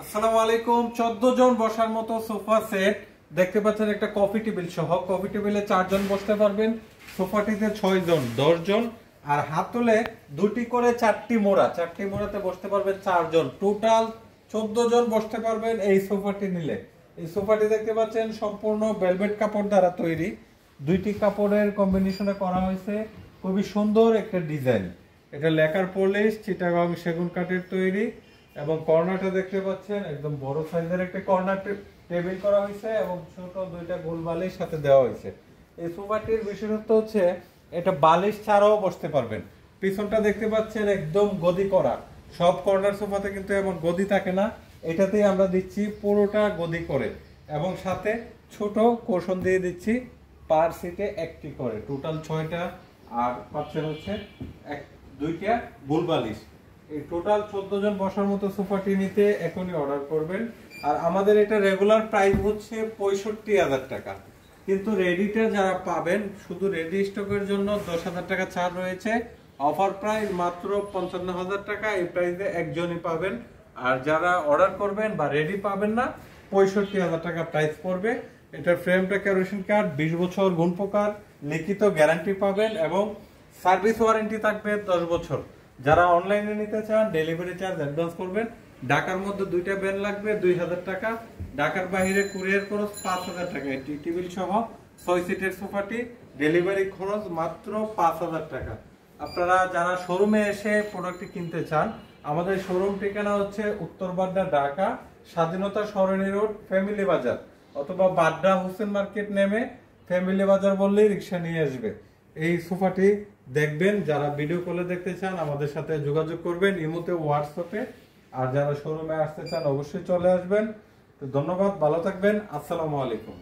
আসসালামু আলাইকুম। 14 জন বসার মতো সোফা সেট দেখতে পাচ্ছেন, একটা কফি টেবিল সহ। কফি টেবিলে 4 জন বসতে পারবেন, সোফাটিতে 6 জন 10 জন, আর হাতলে দুটি করে 4টি মোড়াতে বসতে পারবেন 4 জন, টোটাল 14 জন বসতে পারবেন এই সোফাটি নিলে। এই সোফাটি দেখতে পাচ্ছেন সম্পূর্ণ ভেলভেট কাপড় দ্বারা তৈরি, দুইটি কাপড়ের কম্বিনেশনে করা হয়েছে, খুবই সুন্দর একটা ডিজাইন। এটা লেকার পলিশ, চিটাগং সেগুন কাঠের তৈরি, এবং কর্নারটা দেখতে পাচ্ছেন একদম বড় সাইজের একটা কর্নার টেবিল করা হয়েছে এবং ছোট দুইটা গোল বালিশ সাথে দেওয়া হয়েছে। এই সোফাটির বিশেষত্ব হচ্ছে এটা বালিশ ছাড়াও বসতে পারবেন। পিছনটা দেখতে পাচ্ছেন একদম গদি করা, সব কর্নার সোফাতে কিন্তু এমন গদি থাকে না, এটাতেই আমরা দিচ্ছি পুরোটা গদি করে, এবং সাথে ছোট কোশন দিয়ে দিচ্ছি পার সিটে একটি করে, টোটাল 6টা। আর পাচ্ছেন হচ্ছে দুইটা গোল বালিশ। এই টোটাল 14 জন বসার মতো সোফাটি নিতে এখনই অর্ডার করবেন। আর আমাদের এটা রেগুলার প্রাইস হচ্ছে 65,000 টাকা, কিন্তু রেডিতে যারা পাবেন শুধু রেডি স্টকের জন্য 10,000 টাকা ছাড় রয়েছে। অফার প্রাইস মাত্র 55,000 টাকা, এই প্রাইসে একজনই পাবেন। আর যারা অর্ডার করবেন বা রেডি পাবেন না, 65,000 টাকা প্রাইস পড়বে। এটার ফ্রেমটা কেরোসিন কাঠ, 20 বছর গুণপ্রকার লিখিত গ্যারান্টি পাবেন, এবং সার্ভিস ওয়ারেন্টি থাকবে 10 বছর। যারা অনলাইনে নিতে চান ডেলিভারি চার্জ অ্যাডভান্স করবেন। ঢাকার মধ্যে 2টা ভ্যান লাগবে 2,000 টাকা, ঢাকার বাইরে কুরিয়ার খরচ 5,000 টাকা। টি টেবিল সহ 6 সিটের সোফাটি ডেলিভারি খরচ মাত্র 5,000 টাকা। আপনারা যারা শোরুমে এসে প্রোডাক্টটি কিনতে চান, আমাদের শোরুম ঠিকানা হচ্ছে উত্তর বাড্ডা, ঢাকা, স্বাধীনতা সরণি রোড, ফ্যামিলি বাজার, অথবা বাড্ডা হোসেন মার্কেট নেমে ফ্যামিলি বাজার বললেই রিক্সা নিয়ে আসবে। এই সোফাটি দেখবেন, যারা ভিডিও কলে দেখতে চান আমাদের সাথে যোগাযোগ করবেন ইমোতে, হোয়াটসঅ্যাপে। আর যারা শোরুমে আসতে চান অবশ্যই চলে আসবেন। তো ধন্যবাদ, ভালো থাকবেন, আসসালামু আলাইকুম।